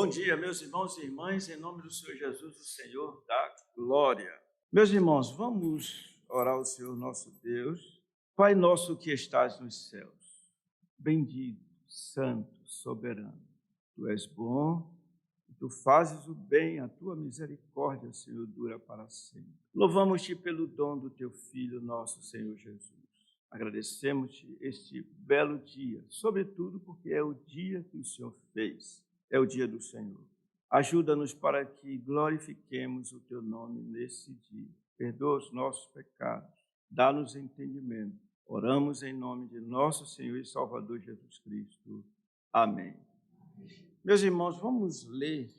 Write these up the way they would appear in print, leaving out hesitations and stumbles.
Bom dia, meus irmãos e irmãs, em nome do Senhor Jesus, o Senhor da glória. Meus irmãos, vamos orar ao Senhor nosso Deus. Pai nosso que estás nos céus, bendito, santo, soberano. Tu és bom, tu fazes o bem, a tua misericórdia, Senhor, dura para sempre. Louvamos-te pelo dom do teu Filho, nosso Senhor Jesus. Agradecemos-te este belo dia, sobretudo porque é o dia que o Senhor fez. É o dia do Senhor. Ajuda-nos para que glorifiquemos o teu nome nesse dia. Perdoa os nossos pecados. Dá-nos entendimento. Oramos em nome de nosso Senhor e Salvador Jesus Cristo. Amém. Meus irmãos, vamos ler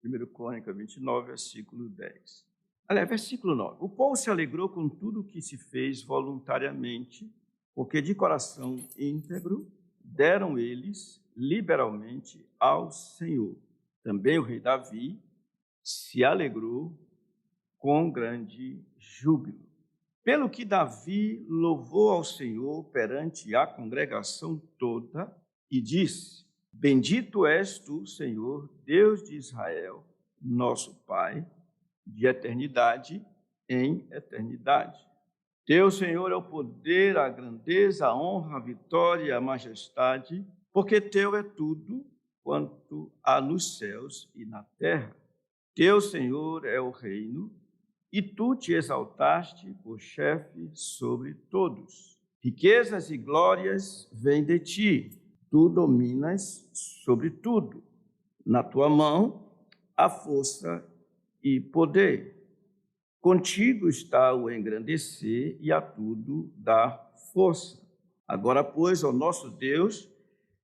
1 Crônica 29, versículo 10. Aliás, versículo 9. O povo se alegrou com tudo o que se fez voluntariamente, porque de coração íntegro deram eles liberalmente ao Senhor. Também o rei Davi se alegrou com grande júbilo. Pelo que Davi louvou ao Senhor perante a congregação toda e disse: Bendito és tu, Senhor, Deus de Israel, nosso Pai, de eternidade em eternidade. Teu, Senhor, é o poder, a grandeza, a honra, a vitória, a majestade, porque teu é tudo quanto há nos céus e na terra. Teu, Senhor, é o reino, e tu te exaltaste por chefe sobre todos. Riquezas e glórias vêm de ti, tu dominas sobre tudo. Na tua mão há força e poder. Contigo está o engrandecer e a tudo dar força. Agora, pois, ó nosso Deus,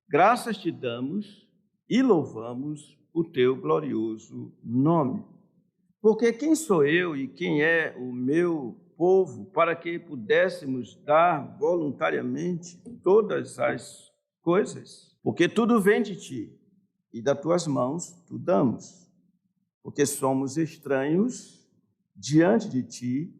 graças te damos e louvamos o teu glorioso nome. Porque quem sou eu e quem é o meu povo para que pudéssemos dar voluntariamente todas as coisas? Porque tudo vem de ti e das tuas mãos tu damos. Porque somos estranhos diante de ti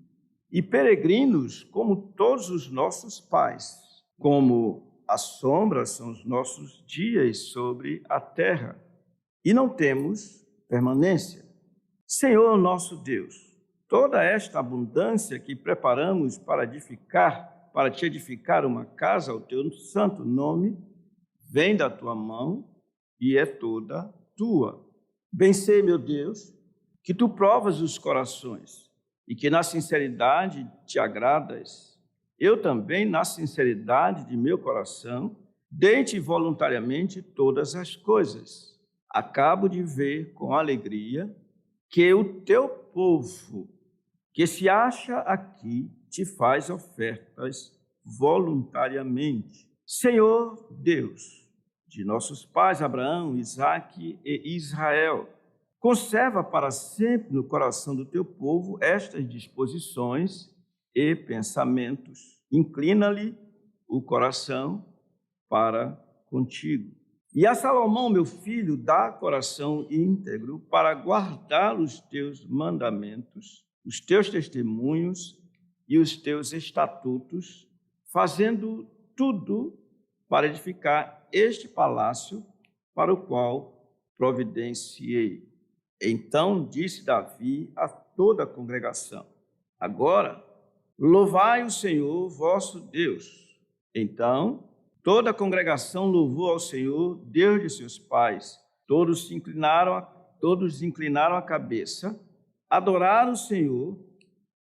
e peregrinos como todos os nossos pais, como a sombra são os nossos dias sobre a terra, e não temos permanência. Senhor nosso Deus, toda esta abundância que preparamos para te edificar uma casa ao teu santo nome, vem da tua mão e é toda tua. Bem sei, meu Deus, que tu provas os corações e que na sinceridade te agradas. Eu também, na sinceridade de meu coração, dei-te voluntariamente todas as coisas. Acabo de ver com alegria que o teu povo, que se acha aqui, te faz ofertas voluntariamente. Senhor Deus, de nossos pais Abraão, Isaque e Israel, conserva para sempre no coração do teu povo estas disposições e pensamentos. Inclina-lhe o coração para contigo. E a Salomão, meu filho, dá coração íntegro para guardar os teus mandamentos, os teus testemunhos e os teus estatutos, fazendo tudo para edificar este palácio para o qual providenciei. Então disse Davi a toda a congregação: Agora, louvai o Senhor vosso Deus. Então, toda a congregação louvou ao Senhor, Deus de seus pais. Todos inclinaram a cabeça, adoraram o Senhor,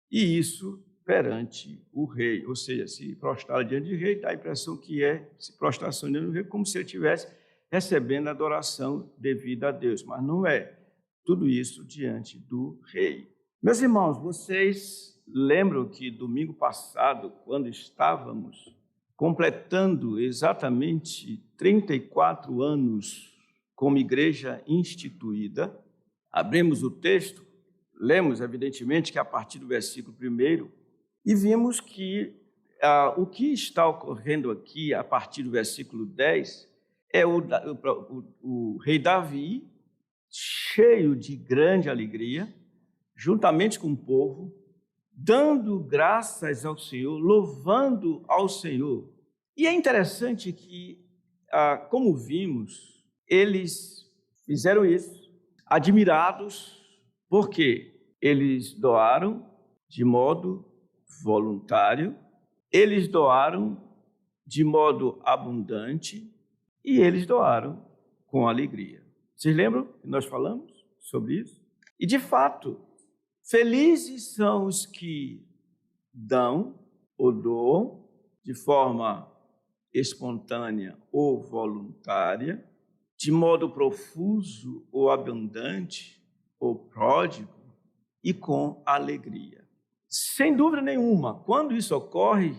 e isso perante o rei. Ou seja, se prostraram diante do rei, dá a impressão que se prostração diante do rei, como se ele estivesse recebendo a adoração devida a Deus, mas não é. Tudo isso diante do rei. Meus irmãos, vocês lembram que domingo passado, quando estávamos completando exatamente 34 anos como igreja instituída, abrimos o texto, lemos evidentemente que a partir do versículo 1 e vimos que o que está ocorrendo aqui a partir do versículo 10 é o rei Davi, cheio de grande alegria, juntamente com o povo, dando graças ao Senhor, louvando ao Senhor. E é interessante que, como vimos, eles fizeram isso, admirados, porque eles doaram de modo voluntário, eles doaram de modo abundante e eles doaram com alegria. Vocês lembram que nós falamos sobre isso? E, de fato, felizes são os que dão ou doam de forma espontânea ou voluntária, de modo profuso ou abundante ou pródigo e com alegria. Sem dúvida nenhuma, quando isso ocorre,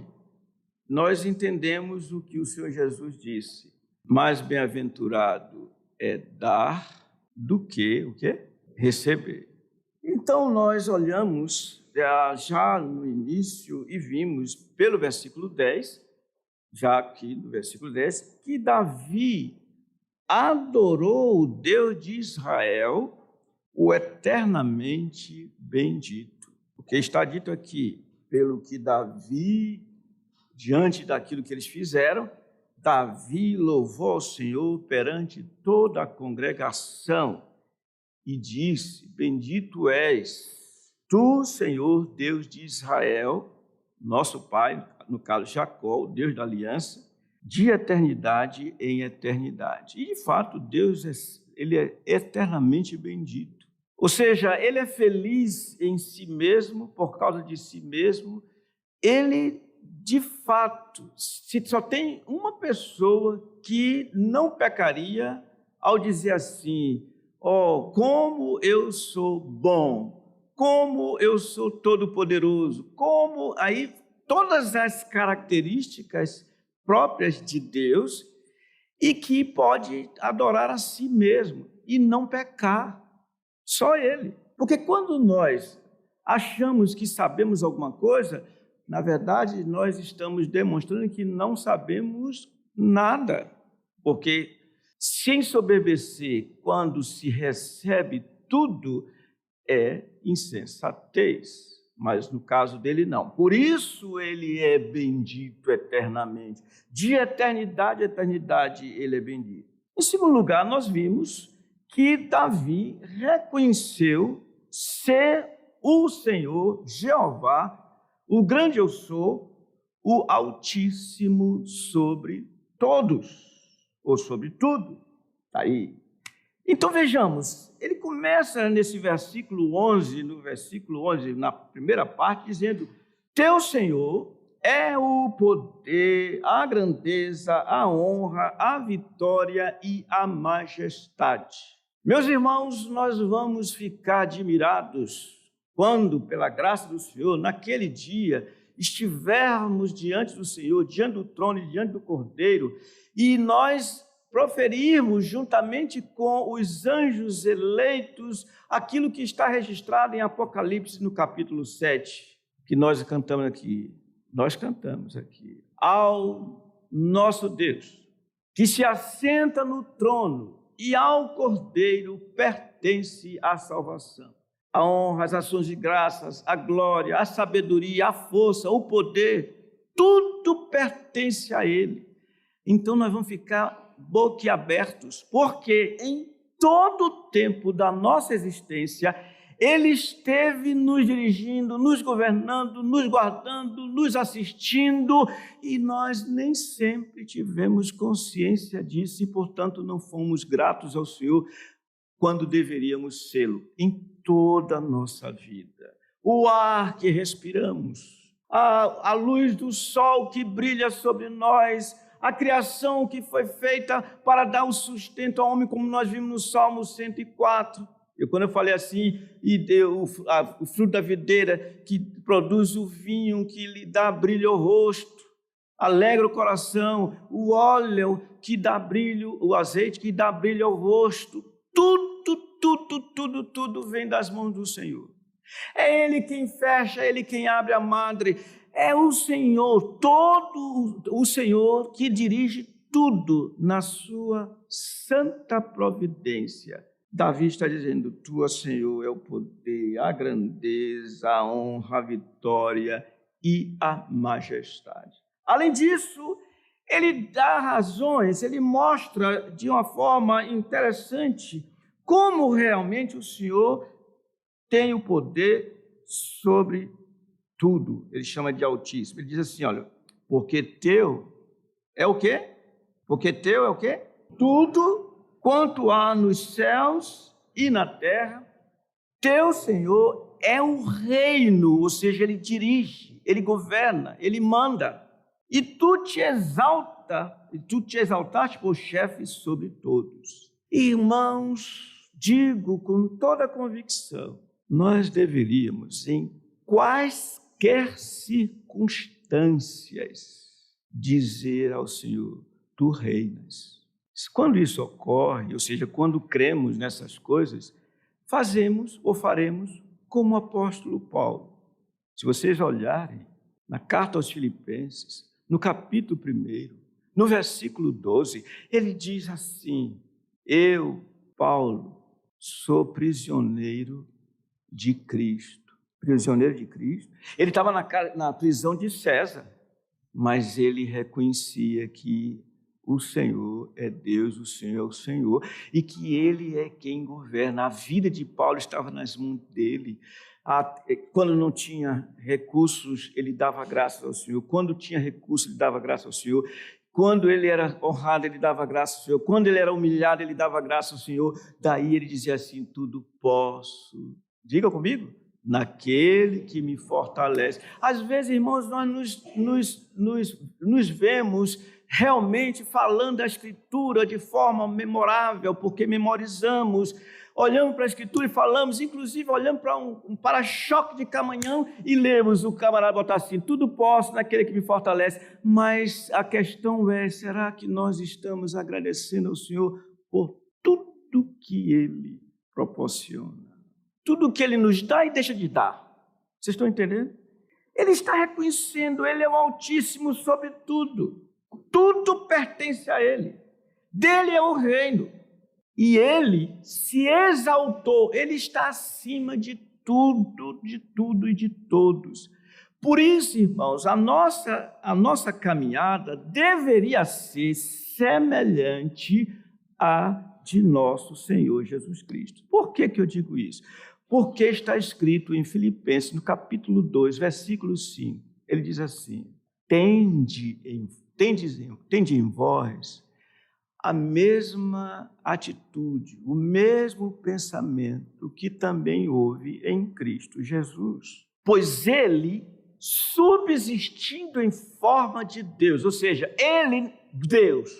nós entendemos o que o Senhor Jesus disse. Mais bem-aventurado é dar do que o quê? Receber. Então, nós olhamos já no início e vimos pelo versículo 10, já aqui no versículo 10, que Davi adorou o Deus de Israel, o eternamente bendito. Porque está dito aqui, pelo que Davi, diante daquilo que eles fizeram, Davi louvou ao Senhor perante toda a congregação e disse: bendito és tu, Senhor, Deus de Israel, nosso pai, no caso Jacó, o Deus da aliança, de eternidade em eternidade. E, de fato, Deus ele é eternamente bendito. Ou seja, ele é feliz em si mesmo, por causa de si mesmo. Ele, de fato, se só tem uma pessoa que não pecaria ao dizer assim: oh, como eu sou bom, como eu sou todo-poderoso, como aí todas as características próprias de Deus e que pode adorar a si mesmo e não pecar, só Ele. Porque quando nós achamos que sabemos alguma coisa, na verdade nós estamos demonstrando que não sabemos nada, porque se ensoberbecer quando se recebe tudo é insensatez. Mas no caso dele, não. Por isso ele é bendito eternamente. De eternidade a eternidade ele é bendito. Em segundo lugar, nós vimos que Davi reconheceu ser o Senhor, Jeová, o grande eu sou, o Altíssimo sobre todos, ou sobre tudo. Está aí. Então, vejamos, ele começa nesse versículo 11, na primeira parte, dizendo: teu Senhor é o poder, a grandeza, a honra, a vitória e a majestade. Meus irmãos, nós vamos ficar admirados quando, pela graça do Senhor, naquele dia, estivermos diante do Senhor, diante do trono e diante do Cordeiro, e nós proferirmos juntamente com os anjos eleitos aquilo que está registrado em Apocalipse no capítulo 7, que nós cantamos aqui. Nós cantamos aqui. Ao nosso Deus, que se assenta no trono, e ao Cordeiro pertence a salvação, a honra, as ações de graças, a glória, a sabedoria, a força, o poder, tudo pertence a Ele. Então nós vamos ficar boquiabertos, porque em todo o tempo da nossa existência, Ele esteve nos dirigindo, nos governando, nos guardando, nos assistindo, e nós nem sempre tivemos consciência disso e, portanto, não fomos gratos ao Senhor quando deveríamos sê-lo em toda a nossa vida. O ar que respiramos, a luz do sol que brilha sobre nós, a criação que foi feita para dar o sustento ao homem, como nós vimos no Salmo 104. Quando eu falei assim, e deu o fruto da videira que produz o vinho, que lhe dá brilho ao rosto, alegra o coração, o óleo que dá brilho, o azeite que dá brilho ao rosto, tudo vem das mãos do Senhor. É Ele quem fecha, é Ele quem abre a madre. É o Senhor, todo o Senhor que dirige tudo na sua santa providência. Davi está dizendo: tua, Senhor, é o poder, a grandeza, a honra, a vitória e a majestade. Além disso, ele dá razões, ele mostra de uma forma interessante como realmente o Senhor tem o poder sobre tudo. Ele chama de Altíssimo. Ele diz assim, olha, porque teu é o quê? Porque teu é o quê? Tudo quanto há nos céus e na terra, teu, Senhor, é o reino, ou seja, ele dirige, ele governa, ele manda. E tu te exaltaste por chefe sobre todos. Irmãos, digo com toda convicção, nós deveríamos, em quaisquer circunstâncias, dizer ao Senhor, tu reinas. Quando isso ocorre, ou seja, quando cremos nessas coisas, fazemos ou faremos como o apóstolo Paulo. Se vocês olharem na carta aos Filipenses, no capítulo 1, no versículo 12, ele diz assim, eu, Paulo, sou prisioneiro de Cristo. Prisioneiro de Cristo. Ele estava na prisão de César, mas ele reconhecia que o Senhor é Deus, o Senhor é o Senhor, e que Ele é quem governa. A vida de Paulo estava nas mãos dele. Quando não tinha recursos, ele dava graças ao Senhor. Quando tinha recursos, ele dava graças ao Senhor. Quando ele era honrado, ele dava graças ao Senhor. Quando ele era humilhado, ele dava graças ao Senhor. Daí ele dizia assim, tudo posso. Diga comigo. Naquele que me fortalece. Às vezes, irmãos, nós nos vemos realmente falando a Escritura de forma memorável, porque memorizamos, olhamos para a Escritura e falamos, inclusive olhamos para um para-choque de caminhão e lemos o camarada botar assim, tudo posso naquele que me fortalece, mas a questão é, será que nós estamos agradecendo ao Senhor por tudo que Ele proporciona? Tudo que Ele nos dá e deixa de dar. Vocês estão entendendo? Ele está reconhecendo, Ele é o Altíssimo sobre tudo. Tudo pertence a Ele. Dele é o reino. E Ele se exaltou. Ele está acima de tudo e de todos. Por isso, irmãos, a nossa caminhada deveria ser semelhante à de nosso Senhor Jesus Cristo. Por que eu digo isso? Porque está escrito em Filipenses, no capítulo 2, versículo 5, ele diz assim, tende em vós a mesma atitude, o mesmo pensamento que também houve em Cristo Jesus. Pois ele, subsistindo em forma de Deus, ou seja, ele, Deus,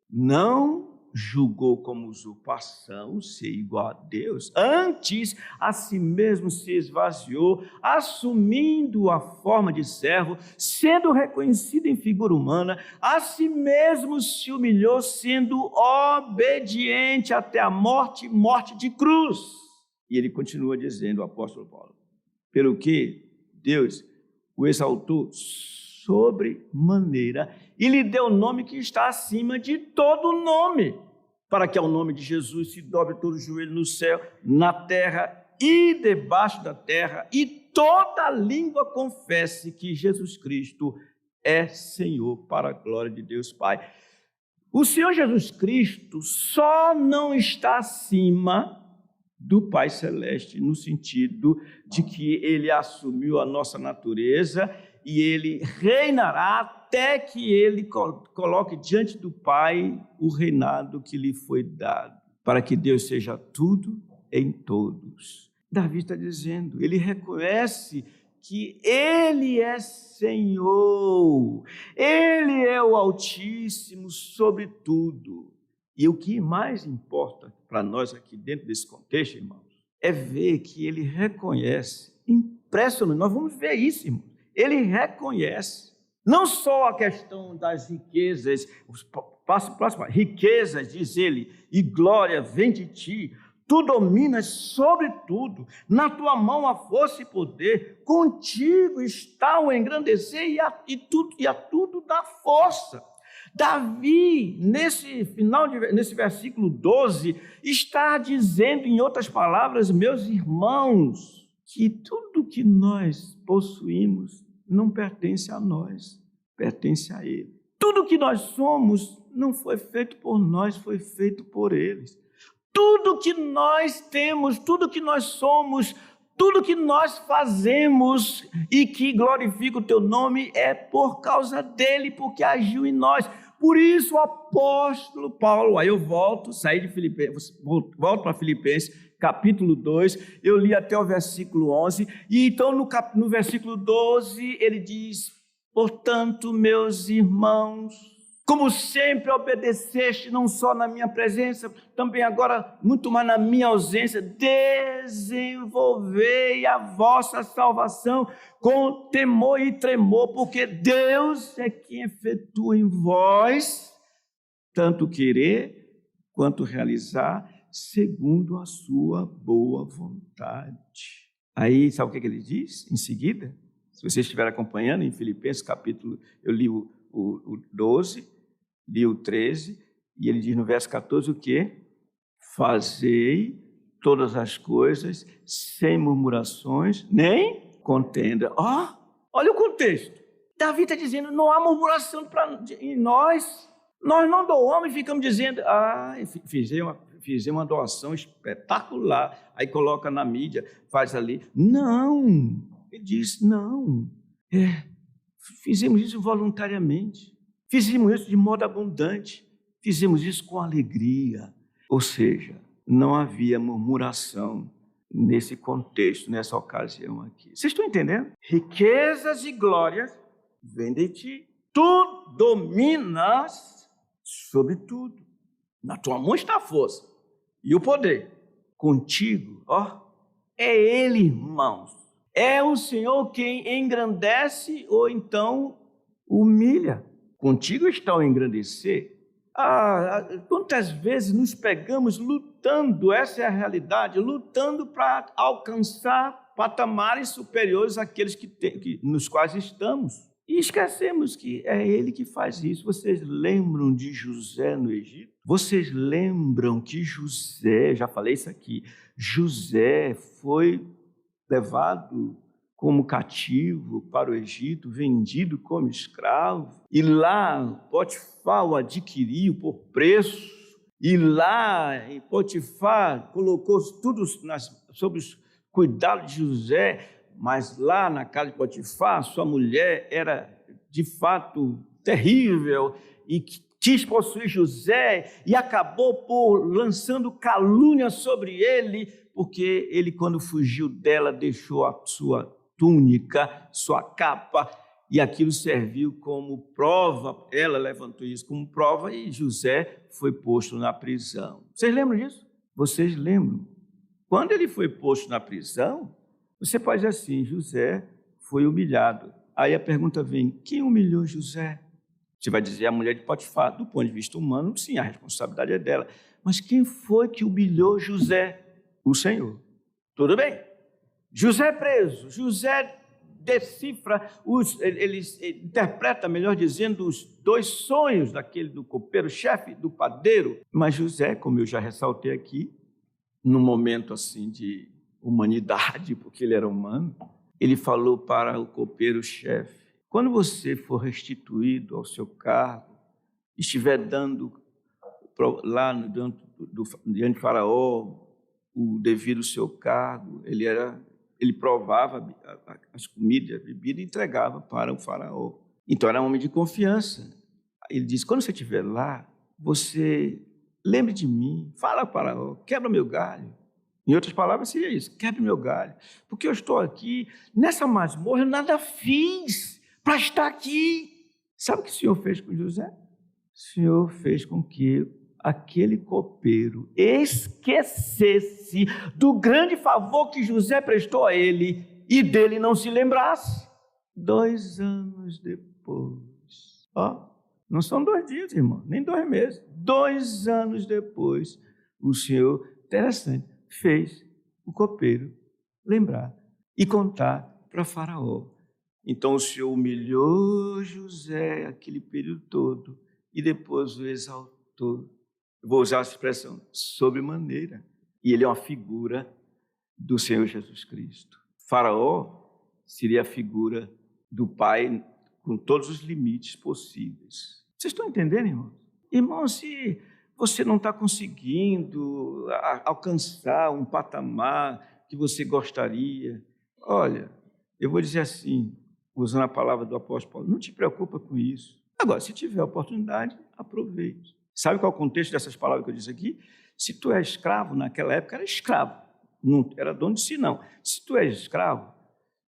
não julgou como usurpação ser igual a Deus, antes a si mesmo se esvaziou, assumindo a forma de servo, sendo reconhecido em figura humana, a si mesmo se humilhou, sendo obediente até a morte de cruz. E ele continua dizendo, o apóstolo Paulo, pelo que Deus o exaltou sobremaneira e lhe deu o nome que está acima de todo nome, para que ao nome de Jesus se dobre todo o joelho no céu, na terra e debaixo da terra, e toda língua confesse que Jesus Cristo é Senhor, para a glória de Deus Pai. O Senhor Jesus Cristo só não está acima do Pai Celeste, no sentido de que Ele assumiu a nossa natureza e Ele reinará até que Ele coloque diante do Pai o reinado que lhe foi dado, para que Deus seja tudo em todos. Davi está dizendo, ele reconhece que Ele é Senhor, Ele é o Altíssimo sobre tudo. E o que mais importa para nós aqui dentro desse contexto, irmãos, é ver que ele reconhece, impressionante, nós vamos ver isso, irmãos, ele reconhece, não só a questão das riquezas, próximo, riquezas, diz ele, e glória vem de ti, tu dominas sobre tudo, na tua mão a força e poder, contigo está o engrandecer e a tudo dá força. Davi, nesse versículo 12, está dizendo, em outras palavras, meus irmãos, que tudo que nós possuímos não pertence a nós, pertence a Ele. Tudo que nós somos não foi feito por nós, foi feito por eles. Tudo que nós temos, tudo que nós somos, tudo que nós fazemos e que glorifica o teu nome é por causa dele, porque agiu em nós. Por isso o apóstolo Paulo, aí eu volto, saí de Filipenses, volto para Filipenses, capítulo 2, eu li até o versículo 11, e então no versículo 12 ele diz: portanto, meus irmãos, como sempre obedeceste, não só na minha presença, também agora muito mais na minha ausência, desenvolvei a vossa salvação com temor e tremor, porque Deus é quem efetua em vós tanto querer quanto realizar, segundo a sua boa vontade. Aí, sabe o que ele diz em seguida? Se você estiver acompanhando em Filipenses capítulo, eu li o 12, li o 13, e ele diz no verso 14 o quê? Fazei todas as coisas sem murmurações, nem contenda. Olha o contexto. Davi está dizendo, não há murmuração em nós. Nós não doamos e ficamos dizendo, fizemos uma doação espetacular, aí coloca na mídia, faz ali. Não, ele diz, não, fizemos isso voluntariamente, fizemos isso de modo abundante, fizemos isso com alegria. Ou seja, não havia murmuração nesse contexto, nessa ocasião aqui. Vocês estão entendendo? Riquezas e glórias vêm de ti. Tu dominas sobre tudo. Na tua mão está a força e o poder. Contigo, é Ele, irmãos. É o Senhor quem engrandece ou então humilha. Contigo está o engrandecer. Quantas vezes nos pegamos lutando, essa é a realidade, lutando para alcançar patamares superiores àqueles nos quais estamos. E esquecemos que é Ele que faz isso. Vocês lembram de José no Egito? Vocês lembram que José, já falei isso aqui, José foi levado como cativo para o Egito, vendido como escravo, e lá Potifar o adquiriu por preço, e lá Potifar colocou tudo sob os cuidados de José, mas lá na casa de Potifar, sua mulher era de fato terrível e quis possuir José e acabou por lançando calúnia sobre ele, porque ele, quando fugiu dela, deixou a sua túnica, sua capa, e aquilo serviu como prova. Ela levantou isso como prova e José foi posto na prisão. Vocês lembram disso? Vocês lembram? Quando ele foi posto na prisão, você pode dizer assim, José foi humilhado. Aí a pergunta vem, quem humilhou José? Você vai dizer a mulher de Potifar. Do ponto de vista humano, sim, a responsabilidade é dela. Mas quem foi que humilhou José? O Senhor. Tudo bem. José preso. José decifra, ele interpreta, melhor dizendo, os dois sonhos daquele do copeiro-chefe, do padeiro. Mas José, como eu já ressaltei aqui, num momento assim de humanidade, porque ele era humano, ele falou para o copeiro-chefe, quando você for restituído ao seu cargo, estiver dando lá diante de Faraó o devido seu cargo, ele provava as comidas, a bebida e entregava para o Faraó. Então era um homem de confiança. Ele disse, quando você estiver lá, você lembre de mim, fala para o Faraó, quebra meu galho. Em outras palavras, seria isso, quebre meu galho, porque eu estou aqui, nessa masmorra, eu nada fiz para estar aqui. Sabe o que o Senhor fez com José? O Senhor fez com que aquele copeiro esquecesse do grande favor que José prestou a ele e dele não se lembrasse. 2 anos depois, não são 2 dias, irmão, nem 2 meses, 2 anos depois, o Senhor, interessante, fez o copeiro lembrar e contar para Faraó. Então o Senhor humilhou José aquele período todo e depois o exaltou. Eu vou usar a expressão sobremaneira. E ele é uma figura do Senhor Jesus Cristo. Faraó seria a figura do Pai com todos os limites possíveis. Vocês estão entendendo, irmãos? Irmãos, se você não está conseguindo alcançar um patamar que você gostaria. Olha, eu vou dizer assim, usando a palavra do apóstolo Paulo, não te preocupa com isso. Agora, se tiver oportunidade, aproveite. Sabe qual é o contexto dessas palavras que eu disse aqui? Se tu é escravo, naquela época era escravo, não era dono de si, não. Se tu és escravo,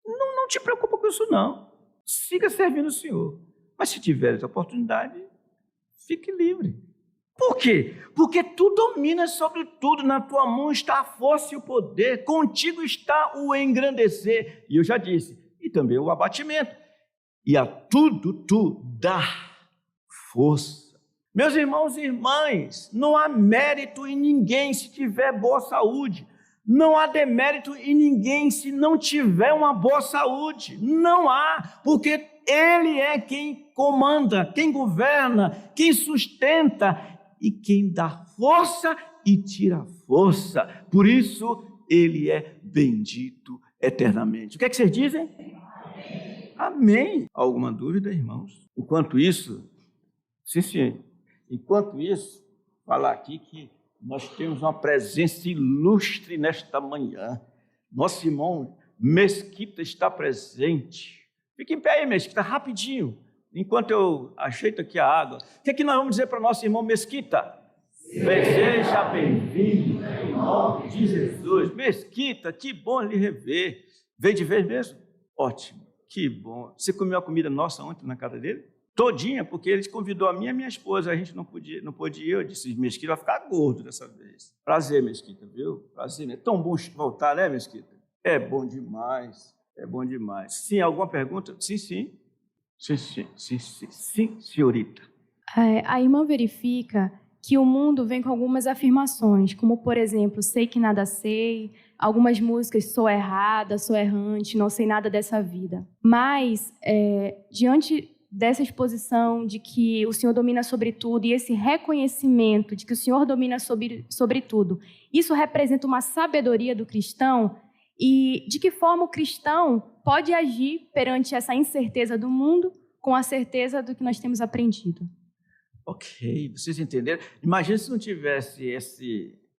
não te preocupa com isso, não. Siga servindo o Senhor. Mas se tiveres oportunidade, fique livre. Por quê? Porque tu dominas sobre tudo, na tua mão está a força e o poder, contigo está o engrandecer. E eu já disse, e também o abatimento. E a tudo tu dá força. Meus irmãos e irmãs, não há mérito em ninguém se tiver boa saúde. Não há demérito em ninguém se não tiver uma boa saúde. Não há, porque Ele é quem comanda, quem governa, quem sustenta e quem dá força e tira força. Por isso, Ele é bendito eternamente. O que é que vocês dizem? Amém. Amém. Alguma dúvida, irmãos? Enquanto isso, sim. Enquanto isso, falar aqui que nós temos uma presença ilustre nesta manhã. Nosso irmão Mesquita está presente. Fique em pé aí, Mesquita, rapidinho, enquanto eu ajeito aqui a água. O que é que nós vamos dizer para o nosso irmão Mesquita? Seja bem-vindo, em nome de Jesus. Mesquita, que bom lhe rever. Veio de vez mesmo? Ótimo, que bom. Você comeu a comida nossa ontem na casa dele? Todinha, porque ele convidou a minha e minha esposa, a gente não podia ir, eu disse, Mesquita vai ficar gordo dessa vez. Prazer, Mesquita, viu? Prazer, é tão bom voltar, né, Mesquita? É bom demais, Sim, alguma pergunta? Sim, senhorita. A irmã verifica que o mundo vem com algumas afirmações, como, por exemplo, sei que nada sei, algumas músicas, sou errada, sou errante, não sei nada dessa vida. Mas, diante dessa exposição de que o Senhor domina sobre tudo e esse reconhecimento de que o Senhor domina sobre tudo, isso representa uma sabedoria do cristão e de que forma o cristão pode agir perante essa incerteza do mundo com a certeza do que nós temos aprendido. Ok, vocês entenderam? Imagina se não tivesse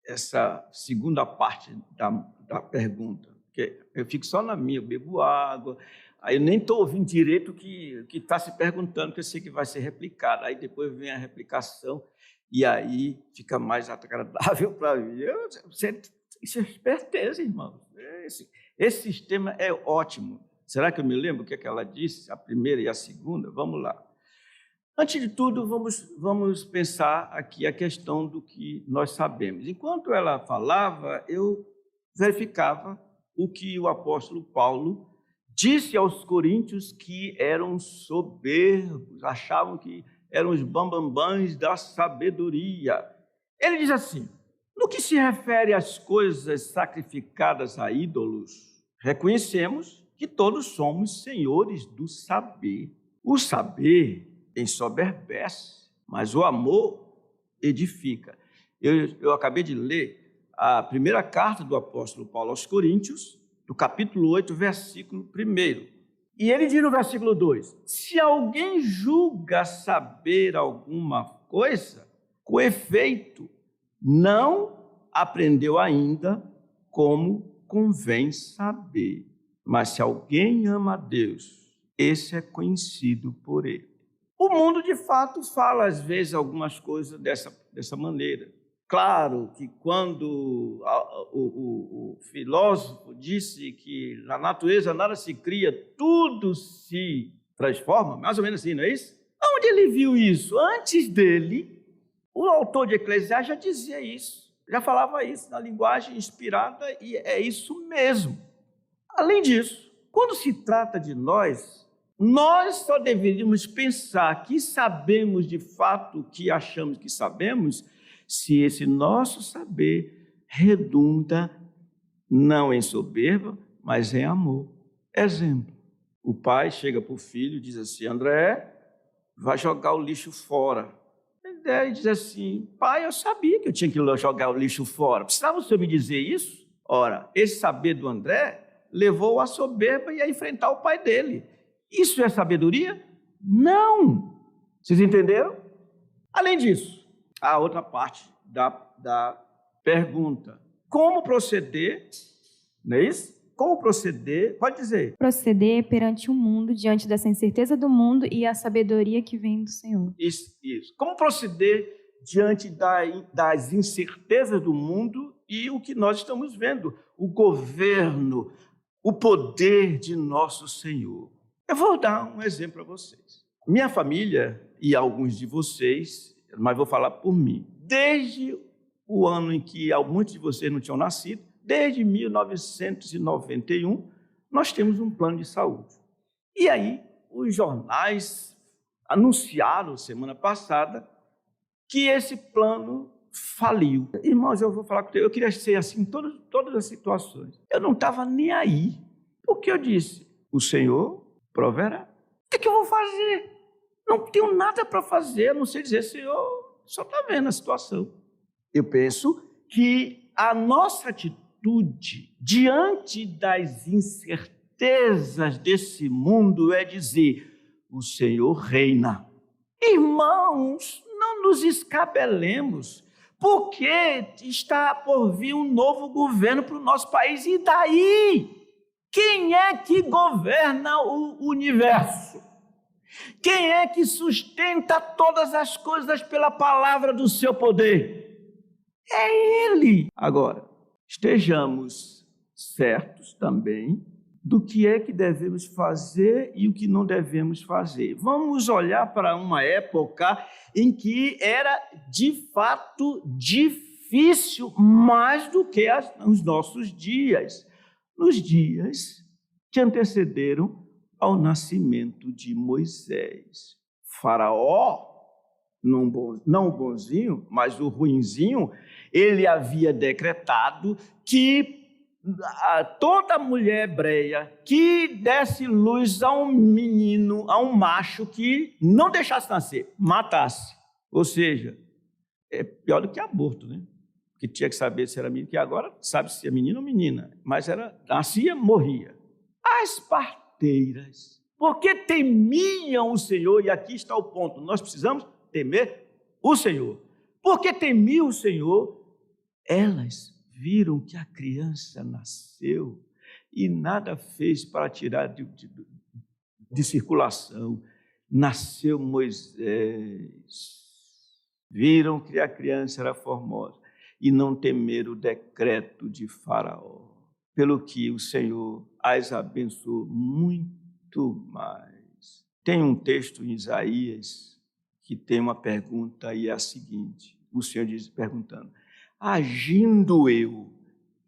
essa segunda parte da pergunta, porque eu fico só na minha, eu bebo água. Aí eu nem estou ouvindo direito o que está se perguntando, porque eu sei que vai ser replicado. Aí depois vem a replicação e aí fica mais agradável para mim. Isso é esperteza, irmão. Esse sistema é ótimo. Será que eu me lembro o que ela disse, a primeira e a segunda? Vamos lá. Antes de tudo, vamos pensar aqui a questão do que nós sabemos. Enquanto ela falava, eu verificava o que o apóstolo Paulo disse aos coríntios que eram soberbos, achavam que eram os bambambãs da sabedoria. Ele diz assim, no que se refere às coisas sacrificadas a ídolos, reconhecemos que todos somos senhores do saber. O saber ensoberbece, mas o amor edifica. Eu acabei de ler a primeira carta do apóstolo Paulo aos Coríntios, do capítulo 8, versículo 1. E ele diz no versículo 2, se alguém julga saber alguma coisa, com efeito, não aprendeu ainda como convém saber. Mas se alguém ama a Deus, esse é conhecido por ele. O mundo, de fato, fala, às vezes, algumas coisas dessa maneira. Claro que quando o filósofo disse que na natureza nada se cria, tudo se transforma, mais ou menos assim, não é isso? Onde ele viu isso? Antes dele, o autor de Eclesiastes já dizia isso, já falava isso na linguagem inspirada e é isso mesmo. Além disso, quando se trata de nós só deveríamos pensar que sabemos de fato o que achamos que sabemos, se esse nosso saber redunda não em soberba, mas em amor. Exemplo, o pai chega para o filho e diz assim, André, vai jogar o lixo fora. Ele diz assim, pai, eu sabia que eu tinha que jogar o lixo fora. Precisava o senhor me dizer isso? Ora, esse saber do André levou a soberba e a enfrentar o pai dele. Isso é sabedoria? Não! Vocês entenderam? Além disso, a outra parte da pergunta. Como proceder? Não é isso? Como proceder? Pode dizer. Proceder perante o mundo, diante dessa incerteza do mundo e a sabedoria que vem do Senhor. Isso. Como proceder diante das incertezas do mundo e o que nós estamos vendo, o governo, o poder de nosso Senhor. Eu vou dar um exemplo para vocês. Minha família e alguns de vocês, mas vou falar por mim, desde o ano em que muitos de vocês não tinham nascido, desde 1991, nós temos um plano de saúde. E aí, os jornais anunciaram semana passada que esse plano faliu. Irmãos, eu vou falar com você, eu queria ser assim em todas as situações. Eu não estava nem aí, porque eu disse, o Senhor proverá. O que eu vou fazer? Não tenho nada para fazer, a não sei dizer, Senhor, só está vendo a situação. Eu penso que a nossa atitude diante das incertezas desse mundo é dizer, o Senhor reina. Irmãos, não nos escabelemos, porque está por vir um novo governo para o nosso país. E daí? Quem é que governa o universo? Quem é que sustenta todas as coisas pela palavra do seu poder? É Ele. Agora, estejamos certos também do que é que devemos fazer e o que não devemos fazer. Vamos olhar para uma época em que era, de fato, difícil mais do que os nossos dias. Nos dias que antecederam ao nascimento de Moisés. Faraó, não o bonzinho, mas o ruinzinho, ele havia decretado que toda mulher hebreia que desse luz a um menino, a um macho que não deixasse nascer, matasse. Ou seja, é pior do que aborto, né? Que tinha que saber se era menino, que agora sabe se é menino ou menina, mas nascia, morria. As parteiras, porque temiam o Senhor, e aqui está o ponto, nós precisamos temer o Senhor. Porque temiam o Senhor, elas viram que a criança nasceu e nada fez para tirar de circulação. Nasceu Moisés. Viram que a criança era formosa e não temeram o decreto de Faraó, pelo que o Senhor as abençoou muito mais. Tem um texto em Isaías que tem uma pergunta e é a seguinte, o Senhor diz perguntando, agindo eu,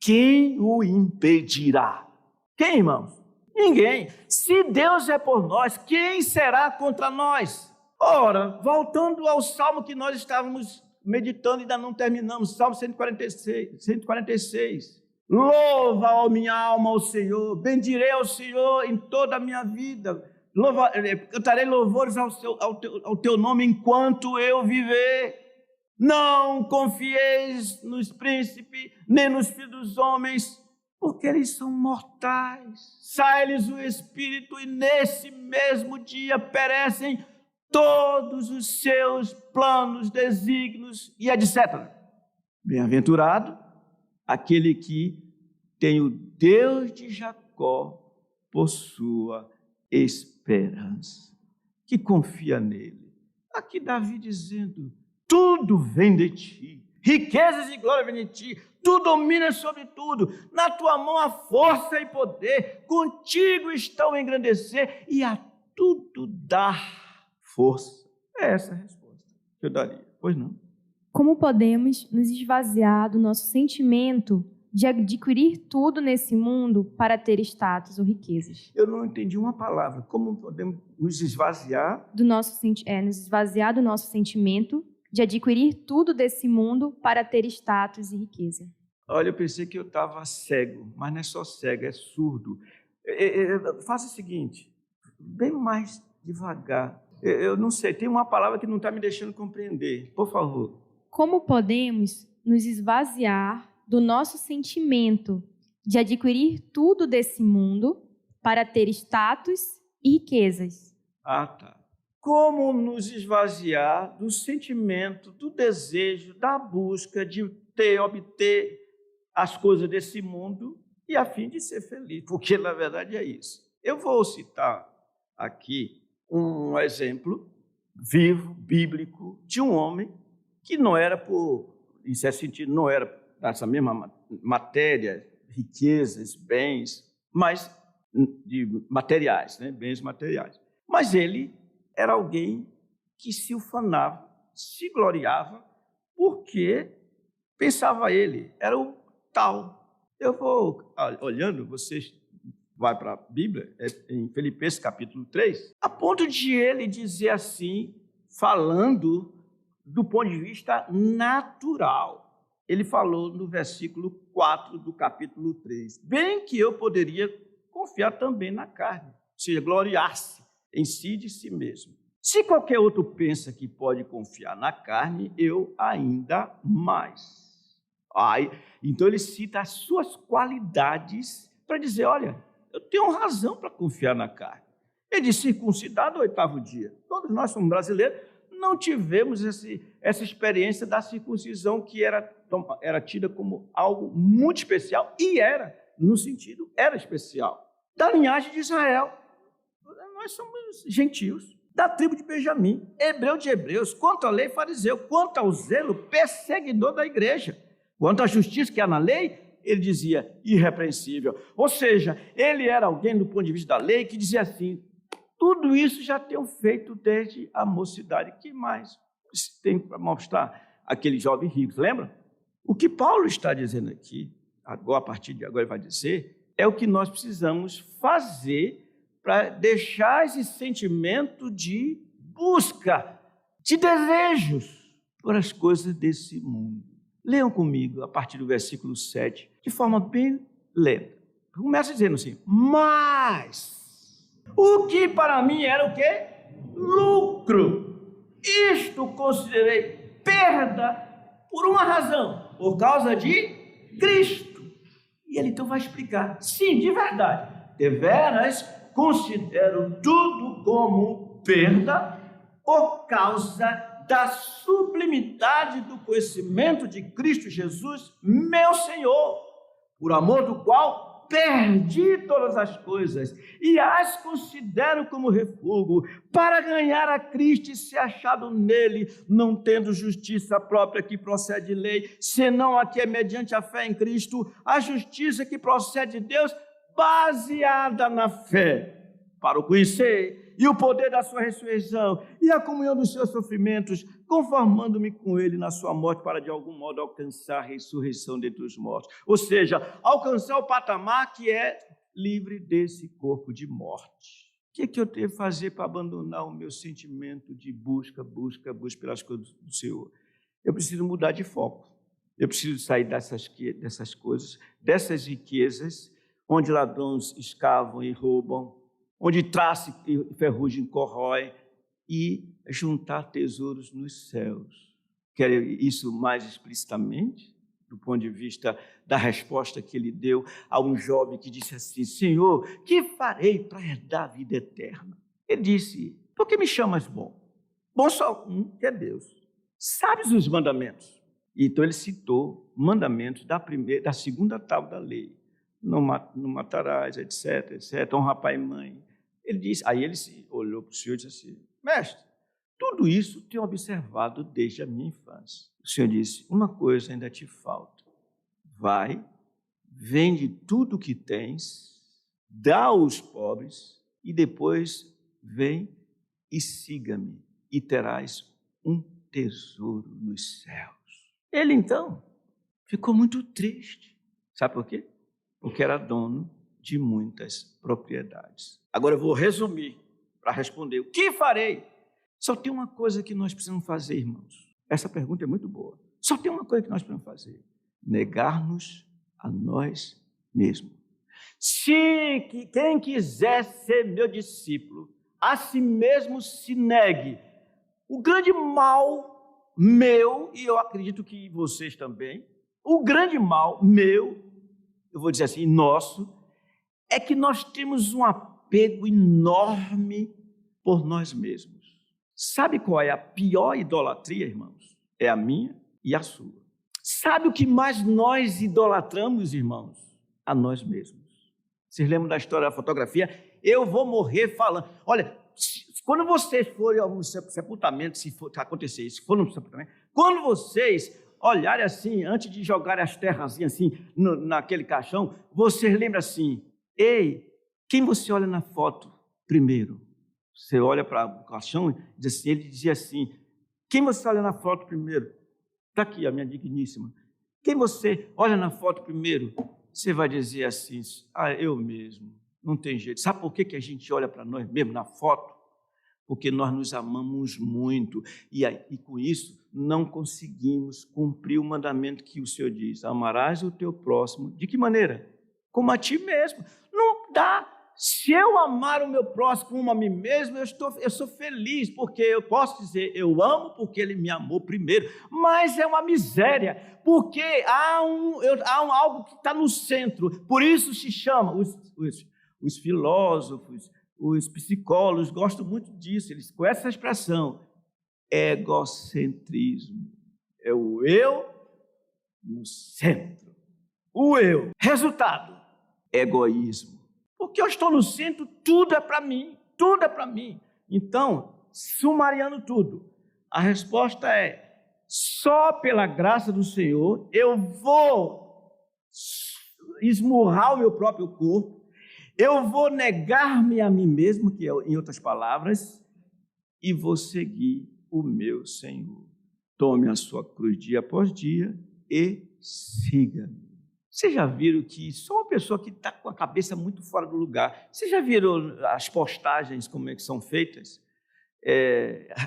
quem o impedirá? Quem, irmãos? Ninguém. Se Deus é por nós, quem será contra nós? Ora, voltando ao salmo que nós estávamos meditando e ainda não terminamos, Salmo 146. Louva, ó minha alma, ao Senhor, bendirei ao Senhor em toda a minha vida, cantarei louvores ao teu nome enquanto eu viver. Não confieis nos príncipes, nem nos filhos dos homens, porque eles são mortais. Sai-lhes o espírito e nesse mesmo dia perecem todos os seus planos, desígnios e etc. Bem-aventurado aquele que tem o Deus de Jacó por sua esperança, que confia nele. Aqui Davi dizendo, tudo vem de ti, riquezas e glória vem de ti, tu dominas sobre tudo, na tua mão há força e poder, contigo estão a engrandecer e a tudo dar força. É essa a resposta que eu daria. Pois não? Como podemos nos esvaziar do nosso sentimento de adquirir tudo nesse mundo para ter status ou riquezas? Eu não entendi uma palavra. Como podemos nos esvaziar? Nos esvaziar do nosso sentimento de adquirir tudo desse mundo para ter status e riqueza. Olha, eu pensei que eu estava cego, mas não é só cego, é surdo. Faça o seguinte, bem mais devagar. Eu não sei, tem uma palavra que não está me deixando compreender. Por favor. Como podemos nos esvaziar do nosso sentimento de adquirir tudo desse mundo para ter status e riquezas? Ah, tá. como nos esvaziar do sentimento, do desejo, da busca de obter as coisas desse mundo e a fim de ser feliz, porque na verdade é isso. Eu vou citar aqui um exemplo vivo, bíblico, de um homem que não era em certo sentido, não era dessa mesma matéria, riquezas, bens, mas de materiais, né? Bens materiais. Mas ele era alguém que se ufanava, se gloriava, porque pensava ele, era o tal. Eu vou olhando, vocês vai para a Bíblia, em Filipenses capítulo 3, a ponto de ele dizer assim, falando do ponto de vista natural. Ele falou no versículo 4 do capítulo 3, bem que eu poderia confiar também na carne, ou seja, gloriar-se em si de si mesmo. Se qualquer outro pensa que pode confiar na carne, eu ainda mais. Então ele cita as suas qualidades para dizer, olha, eu tenho razão para confiar na carne. Ele disse, circuncidado ao 8º dia. Todos nós somos brasileiros, não tivemos essa experiência da circuncisão que era tida como algo muito especial, e era, no sentido, era especial. Da linhagem de Israel, nós somos gentios, da tribo de Benjamim, hebreu de hebreus, quanto à lei, fariseu, quanto ao zelo, perseguidor da igreja, quanto à justiça que há na lei, ele dizia irrepreensível. Ou seja, ele era alguém do ponto de vista da lei que dizia assim, tudo isso já tenho feito desde a mocidade. O que mais tem para mostrar aqueles jovens ricos? Lembra? O que Paulo está dizendo aqui, agora, a partir de agora ele vai dizer, é o que nós precisamos fazer para deixar esse sentimento de busca, de desejos por as coisas desse mundo. Leiam comigo, a partir do versículo 7, de forma bem lenta. Começa dizendo assim, mas o que para mim era o quê? Lucro. Isto considerei perda por uma razão, por causa de Cristo. E ele então vai explicar, sim, de verdade, deveras considero tudo como perda por causa da sublimidade do conhecimento de Cristo Jesus, meu Senhor, por amor do qual perdi todas as coisas e as considero como refúgio para ganhar a Cristo e ser achado nele, não tendo justiça própria que procede de lei, senão a que é mediante a fé em Cristo, a justiça que procede de Deus, baseada na fé, para o conhecer e o poder da sua ressurreição e a comunhão dos seus sofrimentos, conformando-me com ele na sua morte, para de algum modo alcançar a ressurreição dentre os mortos. Ou seja, alcançar o patamar que é livre desse corpo de morte. O que eu tenho que fazer para abandonar o meu sentimento de busca pelas coisas do Senhor? Eu preciso mudar de foco. Eu preciso sair dessas coisas, dessas riquezas, onde ladrões escavam e roubam, onde traça e ferrugem corrói, e juntar tesouros nos céus. Quer isso mais explicitamente, do ponto de vista da resposta que ele deu a um jovem que disse assim, Senhor, que farei para herdar a vida eterna? Ele disse, por que me chamas bom? Bom só um, que é Deus. Sabes os mandamentos? Então ele citou mandamentos da segunda tábua da lei. Não matarás, etc. Honra pai e mãe. Ele disse, aí ele olhou para o Senhor e disse assim, mestre, tudo isso tenho observado desde a minha infância. O Senhor disse, uma coisa ainda te falta. Vai, vende tudo o que tens, dá aos pobres e depois vem e siga-me e terás um tesouro nos céus. Ele então ficou muito triste. Sabe por quê? Porque era dono de muitas propriedades. Agora eu vou resumir para responder. O que farei? Só tem uma coisa que nós precisamos fazer, irmãos. Essa pergunta é muito boa. Só tem uma coisa que nós precisamos fazer. Negar-nos a nós mesmos. Se quem quiser ser meu discípulo, a si mesmo se negue. O grande mal meu, e eu acredito que vocês também, o grande mal meu, eu vou dizer assim, nosso, é que nós temos um apego enorme por nós mesmos. Sabe qual é a pior idolatria, irmãos? É a minha e a sua. Sabe o que mais nós idolatramos, irmãos? A nós mesmos. Vocês lembram da história da fotografia? Eu vou morrer falando. Olha, quando vocês forem ao sepultamento, se acontecer isso, se for no sepultamento, quando vocês olharem assim, antes de jogarem as terras assim, naquele caixão, vocês lembram assim, ei, quem você olha na foto primeiro? Você olha para o caixão e diz assim, ele dizia assim, quem você olha na foto primeiro? Está aqui a minha digníssima. Quem você olha na foto primeiro? Você vai dizer assim, eu mesmo, não tem jeito. Sabe por que a gente olha para nós mesmo na foto? Porque nós nos amamos muito e com isso não conseguimos cumprir o mandamento que o Senhor diz, amarás o teu próximo. De que maneira? Como a ti mesmo. Não dá. Se eu amar o meu próximo como a mim mesmo, eu sou feliz, porque eu posso dizer, eu amo porque ele me amou primeiro, mas é uma miséria, porque há algo que está no centro, por isso se chama, os filósofos, os psicólogos gostam muito disso, eles com essa expressão, egocentrismo, é o eu no centro, o eu, resultado, egoísmo. Porque eu estou no centro, tudo é para mim, tudo é para mim. Então, sumariando tudo, a resposta é, só pela graça do Senhor, eu vou esmurrar o meu próprio corpo, eu vou negar-me a mim mesmo, que é, em outras palavras, e vou seguir o meu Senhor. Tome a sua cruz dia após dia e siga-me. Vocês já viram que só uma pessoa que está com a cabeça muito fora do lugar. Vocês já viram as postagens, como é que são feitas?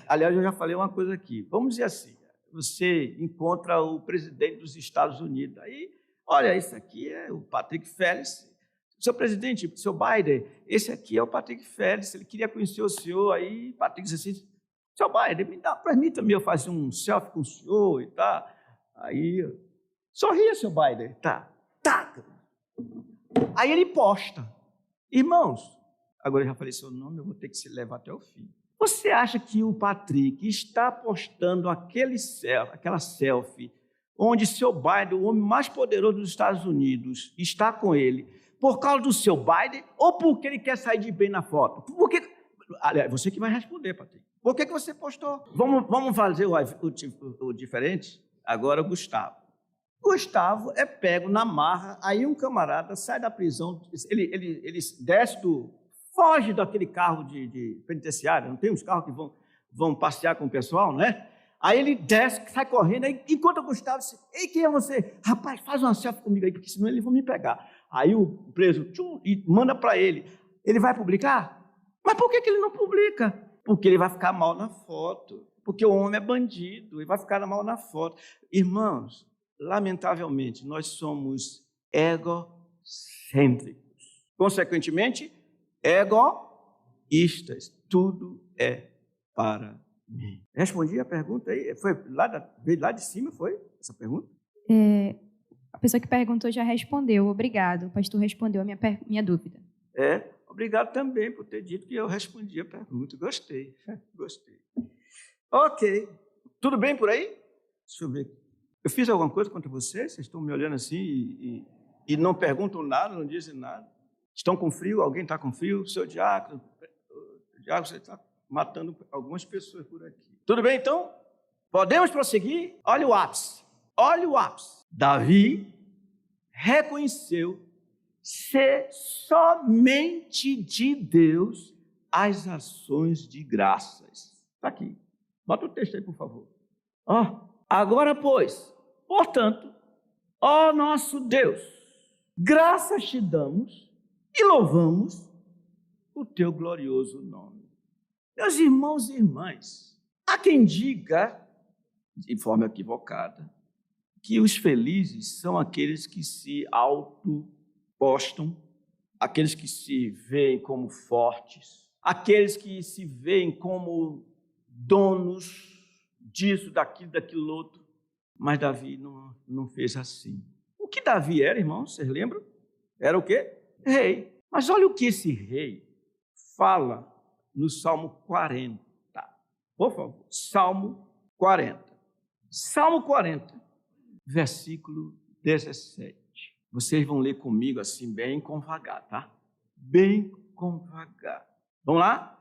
Aliás, eu já falei uma coisa aqui. Vamos dizer assim, você encontra o presidente dos Estados Unidos. Aí, olha, esse aqui é o Patrick Félix. Seu presidente, seu Biden, esse aqui é o Patrick Félix. Ele queria conhecer o senhor. Aí, Patrick disse assim, seu Biden, permita-me eu fazer um selfie com o senhor e tal. Aí, sorria, seu Biden. Tá. Aí ele posta. Irmãos, agora eu já falei seu nome, eu vou ter que se levar até o fim. Você acha que o Patrick está postando aquela selfie onde seu Biden, o homem mais poderoso dos Estados Unidos, está com ele por causa do seu Biden ou porque ele quer sair de bem na foto? Aliás, você que vai responder, Patrick. Por que você postou? Vamos fazer o diferente? Agora o Gustavo. Gustavo é pego na marra, aí um camarada sai da prisão, ele desce foge daquele carro de penitenciário, não tem uns carros que vão passear com o pessoal, não é? Aí ele desce, sai correndo, aí encontra o Gustavo e diz, ei, quem é você? Rapaz, faz uma selfie comigo aí, porque senão eles vão me pegar. Aí o preso e manda para ele. Ele vai publicar? Mas por que ele não publica? Porque ele vai ficar mal na foto, porque o homem é bandido, ele vai ficar mal na foto. Irmãos, lamentavelmente, nós somos egocêntricos. Consequentemente, egoístas. Tudo é para mim. Respondi a pergunta aí? Veio lá de cima, foi essa pergunta? A pessoa que perguntou já respondeu. Obrigado. O pastor respondeu a minha dúvida. Obrigado também por ter dito que eu respondi a pergunta. Gostei. Ok. Tudo bem por aí? Deixa eu ver. Eu fiz alguma coisa contra vocês? Vocês estão me olhando assim e não perguntam nada, não dizem nada? Estão com frio? Alguém está com frio? Seu diácono, você está matando algumas pessoas por aqui. Tudo bem, então? Podemos prosseguir? Olha o ápice. Davi reconheceu ser somente de Deus as ações de graças. Está aqui. Bota o texto aí, por favor. Agora, pois, portanto, ó nosso Deus, graças te damos e louvamos o teu glorioso nome. Meus irmãos e irmãs, há quem diga, de forma equivocada, que os felizes são aqueles que se autopostam, aqueles que se veem como fortes, aqueles que se veem como donos disso, daquilo outro. Mas Davi não fez assim. O que Davi era, irmãos? Vocês lembram? Era o quê? Rei. Mas olha o que esse rei fala no Salmo 40. Por favor, Salmo 40. Salmo 40, versículo 17. Vocês vão ler comigo assim, bem com vagar, tá? Bem com vagar. Vamos lá?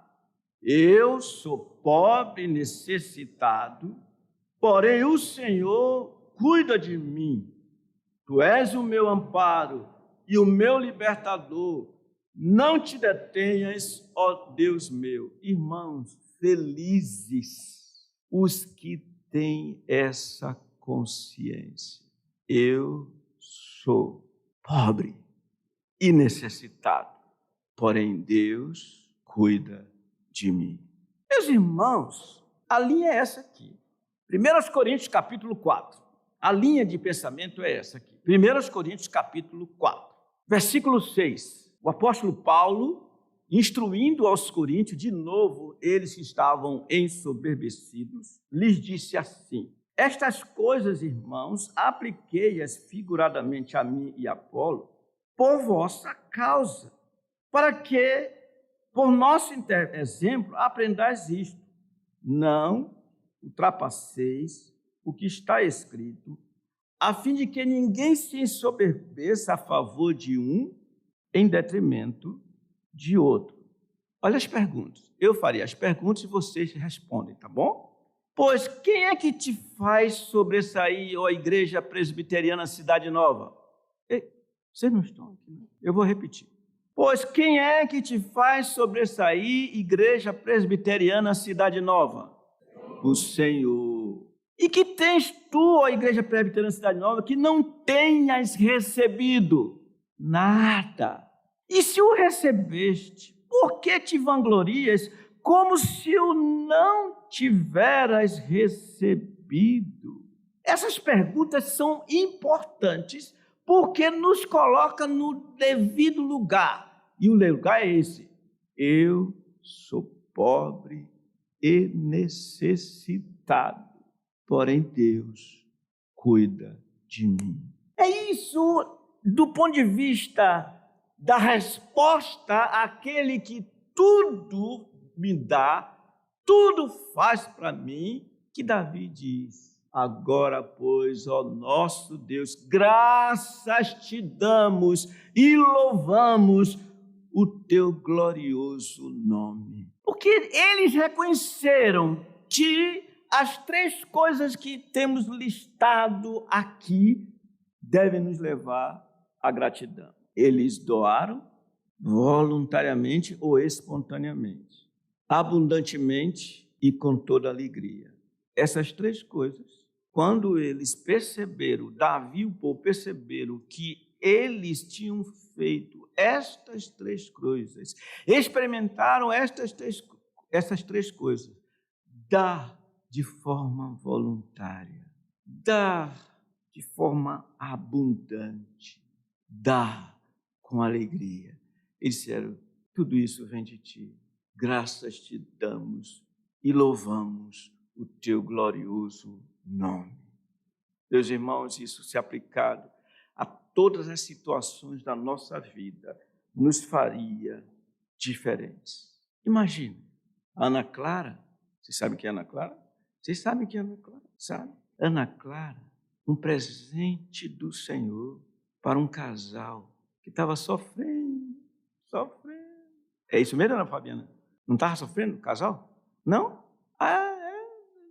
Eu sou pobre e necessitado, porém o Senhor cuida de mim. Tu és o meu amparo e o meu libertador. Não te detenhas, ó Deus meu. Irmãos, felizes os que têm essa consciência. Eu sou pobre e necessitado, porém Deus cuida de mim. Meus irmãos, a linha é essa aqui. 1 Coríntios capítulo 4. A linha de pensamento é essa aqui. 1 Coríntios capítulo 4, versículo 6. O apóstolo Paulo, instruindo aos coríntios, de novo, eles que estavam ensoberbecidos, lhes disse assim: estas coisas, irmãos, apliquei-as figuradamente a mim e a Apolo, por vossa causa, para que, por nosso exemplo, aprendais isto: não ultrapasseis o que está escrito, a fim de que ninguém se ensoberbeça a favor de um em detrimento de outro. Olha as perguntas. Eu farei as perguntas e vocês respondem, tá bom? Pois quem é que te faz sobressair, ó Igreja Presbiteriana Cidade Nova? Ei, vocês não estão aqui, não? Eu vou repetir. Pois quem é que te faz sobressair, Igreja Presbiteriana Cidade Nova? O Senhor. E que tens tu, ó Igreja Presbiteriana Cidade Nova, que não tenhas recebido? Nada. E se o recebeste, por que te vanglorias como se o não tiveras recebido? Essas perguntas são importantes porque nos coloca no devido lugar. E o lugar é esse: eu sou pobre e necessitado, porém Deus cuida de mim. É isso do ponto de vista da resposta àquele que tudo me dá, tudo faz para mim, que Davi diz: agora, pois, ó nosso Deus, graças te damos e louvamos o teu glorioso nome. Porque eles reconheceram que as três coisas que temos listado aqui devem nos levar à gratidão. Eles doaram voluntariamente ou espontaneamente, abundantemente e com toda alegria. Essas três coisas, quando eles perceberam, Davi e o povo perceberam que eles tinham feito estas três coisas, experimentaram essas três coisas, dar de forma voluntária, dar de forma abundante, dar com alegria. Eles disseram: tudo isso vem de ti, graças te damos e louvamos o teu glorioso nome. Meus irmãos, isso se aplicado a todas as situações da nossa vida, nos faria diferentes. Imagine, Ana Clara, vocês sabem quem é Ana Clara? Vocês sabem quem é Ana Clara? Sabe? Ana Clara, um presente do Senhor para um casal que estava sofrendo. É isso mesmo, Ana Fabiana? Não estava sofrendo o casal? Não?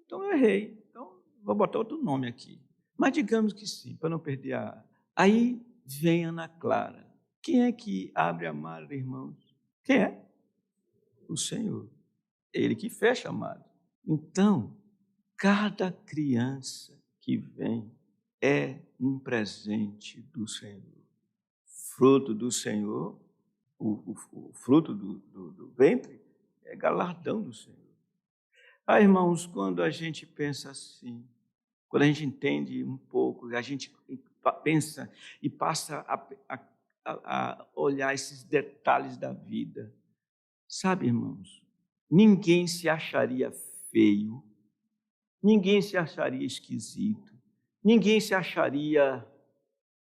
Então eu errei. Então vou botar outro nome aqui. Mas digamos que sim, para não perder a... Aí vem Ana Clara. Quem é que abre a malha, irmãos? Quem é? O Senhor. Ele que fecha a malha. Então, cada criança que vem é um presente do Senhor. Fruto do Senhor, o fruto do ventre é galardão do Senhor. Irmãos, quando a gente pensa assim, quando a gente entende um pouco, a gente pensa e passa a olhar esses detalhes da vida, sabe, irmãos, ninguém se acharia feio, ninguém se acharia esquisito, ninguém se acharia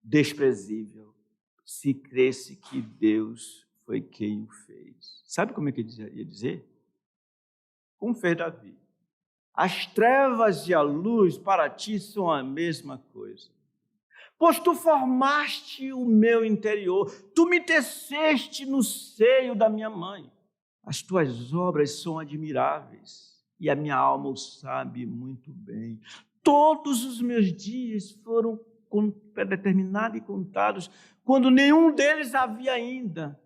desprezível se cresse que Deus foi quem o fez. Sabe como é que ele ia dizer? Como fez Davi. As trevas e a luz para ti são a mesma coisa. Pois tu formaste o meu interior, tu me teceste no seio da minha mãe. As tuas obras são admiráveis e a minha alma o sabe muito bem. Todos os meus dias foram predeterminados e contados, quando nenhum deles havia ainda.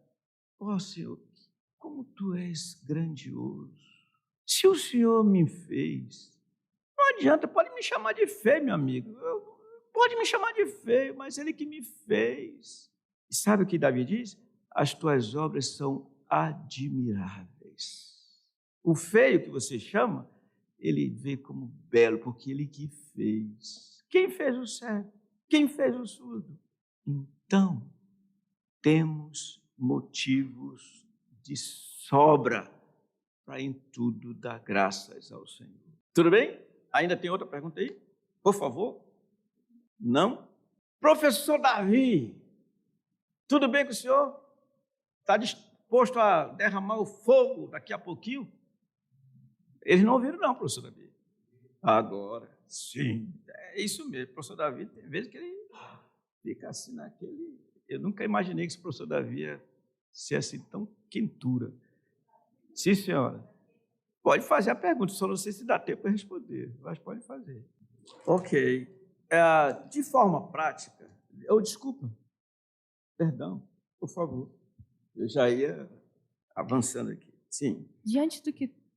Ó Senhor, como tu és grandioso. Se o Senhor me fez, não adianta, pode me chamar de feio, meu amigo. Pode me chamar de feio, mas Ele que me fez. E sabe o que Davi diz? As tuas obras são admiráveis. O feio que você chama, Ele vê como belo, porque Ele que fez. Quem fez o cego? Quem fez o surdo? Então, temos motivos de sobra para em tudo dar graças ao Senhor. Tudo bem? Ainda tem outra pergunta aí? Por favor. Não? Professor Davi, tudo bem com o senhor? Está disposto a derramar o fogo daqui a pouquinho? Eles não ouviram não, professor Davi. Agora, sim, é isso mesmo. Professor Davi, tem vezes que ele fica assim naquele... Eu nunca imaginei que esse professor Davi ia ser assim tão quentura. Sim, senhora. Pode fazer a pergunta, só não sei se dá tempo para responder, mas pode fazer. Ok. De forma prática, desculpa, perdão, por favor, eu já ia avançando aqui. Sim. Diante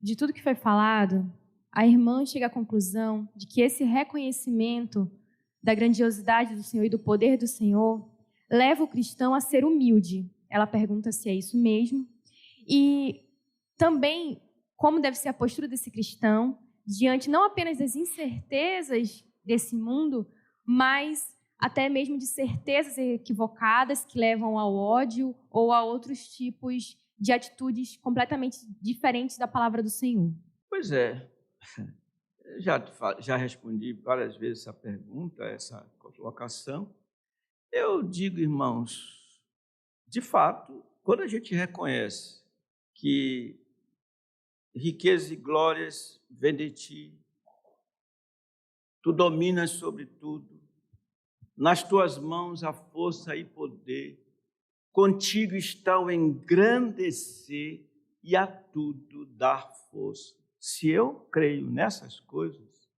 de tudo que foi falado, a irmã chega à conclusão de que esse reconhecimento da grandiosidade do Senhor e do poder do Senhor leva o cristão a ser humilde. Ela pergunta se é isso mesmo. E também como deve ser a postura desse cristão diante não apenas das incertezas desse mundo, mas até mesmo de certezas equivocadas que levam ao ódio ou a outros tipos de atitudes completamente diferentes da palavra do Senhor. Pois é, já respondi várias vezes essa pergunta, essa colocação. Eu digo, irmãos, de fato, quando a gente reconhece que riquezas e glórias vêm de ti, tu dominas sobre tudo, nas tuas mãos há força e poder, contigo está o engrandecer e a tudo dar força. Se eu creio nessas coisas,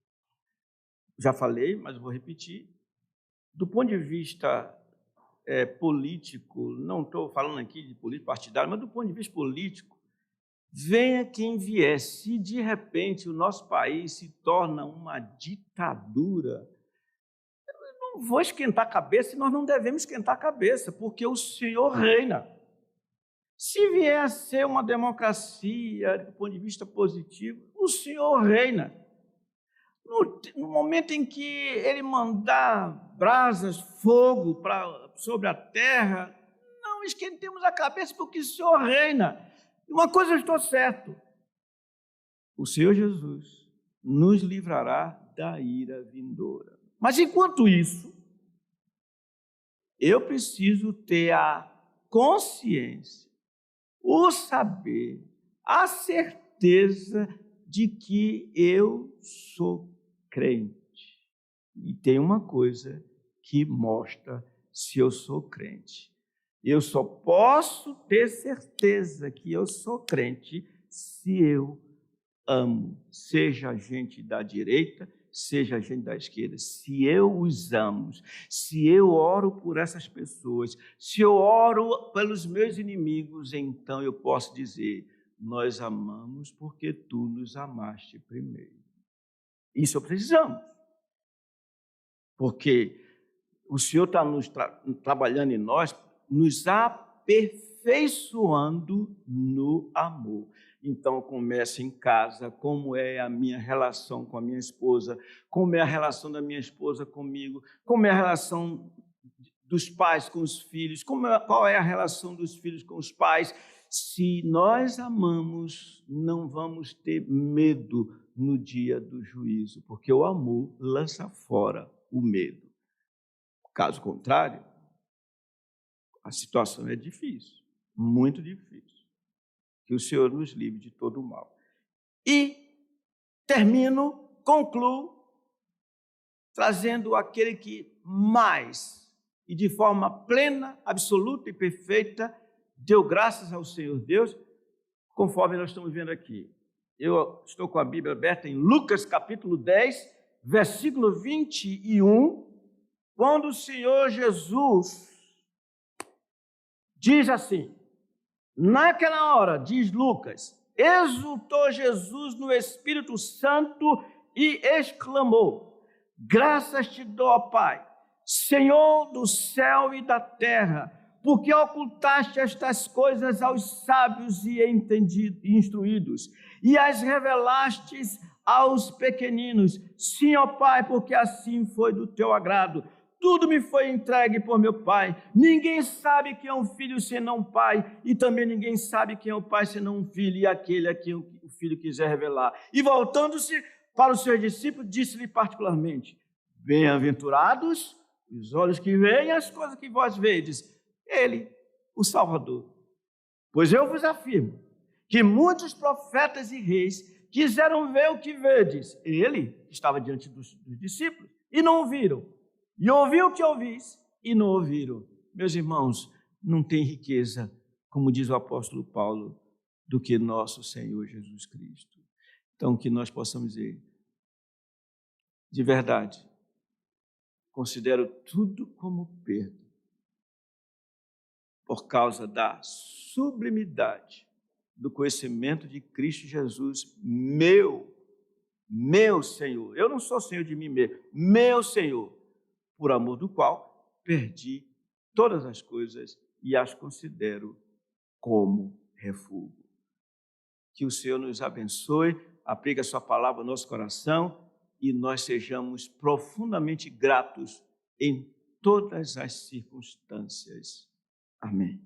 já falei, mas vou repetir, do ponto de vista político, não estou falando aqui de político partidário, mas do ponto de vista político, venha quem vier, se de repente o nosso país se torna uma ditadura, eu não vou esquentar a cabeça e nós não devemos esquentar a cabeça, porque o Senhor reina. Se vier a ser uma democracia, do ponto de vista positivo, o Senhor reina. No momento em que Ele mandar brasas, fogo sobre a terra, não esquentemos a cabeça, porque o Senhor reina. E uma coisa eu estou certo, o Senhor Jesus nos livrará da ira vindoura. Mas, enquanto isso, eu preciso ter a consciência, o saber, a certeza de que eu sou crente. E tem uma coisa que mostra se eu sou crente. Eu só posso ter certeza que eu sou crente se eu amo, seja a gente da direita, seja a gente da esquerda. Se eu os amo, se eu oro por essas pessoas, se eu oro pelos meus inimigos, então eu posso dizer, nós amamos porque tu nos amaste primeiro. Isso precisamos, porque o Senhor está trabalhando em nós, nos aperfeiçoando no amor. Então, começa em casa, como é a minha relação com a minha esposa, como é a relação da minha esposa comigo, como é a relação dos pais com os filhos, qual é a relação dos filhos com os pais. Se nós amamos, não vamos ter medo no dia do juízo, porque o amor lança fora o medo. Caso contrário, a situação é difícil, muito difícil. Que o Senhor nos livre de todo o mal. E termino, concluo, trazendo aquele que mais e de forma plena, absoluta e perfeita deu graças ao Senhor Deus, conforme nós estamos vendo aqui. Eu estou com a Bíblia aberta em Lucas capítulo 10, versículo 21, quando o Senhor Jesus diz assim: naquela hora, diz Lucas, exultou Jesus no Espírito Santo e exclamou: graças te dou, ó Pai, Senhor do céu e da terra, porque ocultaste estas coisas aos sábios e instruídos, e as revelastes aos pequeninos. Sim, ó Pai, porque assim foi do teu agrado. Tudo me foi entregue por meu Pai. Ninguém sabe quem é um filho senão um pai, e também ninguém sabe quem é o pai senão um filho, e aquele a quem o filho quiser revelar. E voltando-se para os seus discípulos, disse-lhe particularmente: bem-aventurados os olhos que veem as coisas que vós vedes, ele, o Salvador. Pois eu vos afirmo que muitos profetas e reis quiseram ver o que vedes. Ele estava diante dos discípulos e não o viram. E ouviu o que ouvis e não ouviram. Meus irmãos, não tem riqueza, como diz o apóstolo Paulo, do que nosso Senhor Jesus Cristo. Então, que nós possamos dizer, de verdade, considero tudo como perda, por causa da sublimidade do conhecimento de Cristo Jesus, meu Senhor. Eu não sou Senhor de mim mesmo, meu Senhor, por amor do qual perdi todas as coisas e as considero como refúgio. Que o Senhor nos abençoe, aplique a sua palavra ao nosso coração e nós sejamos profundamente gratos em todas as circunstâncias. Amém.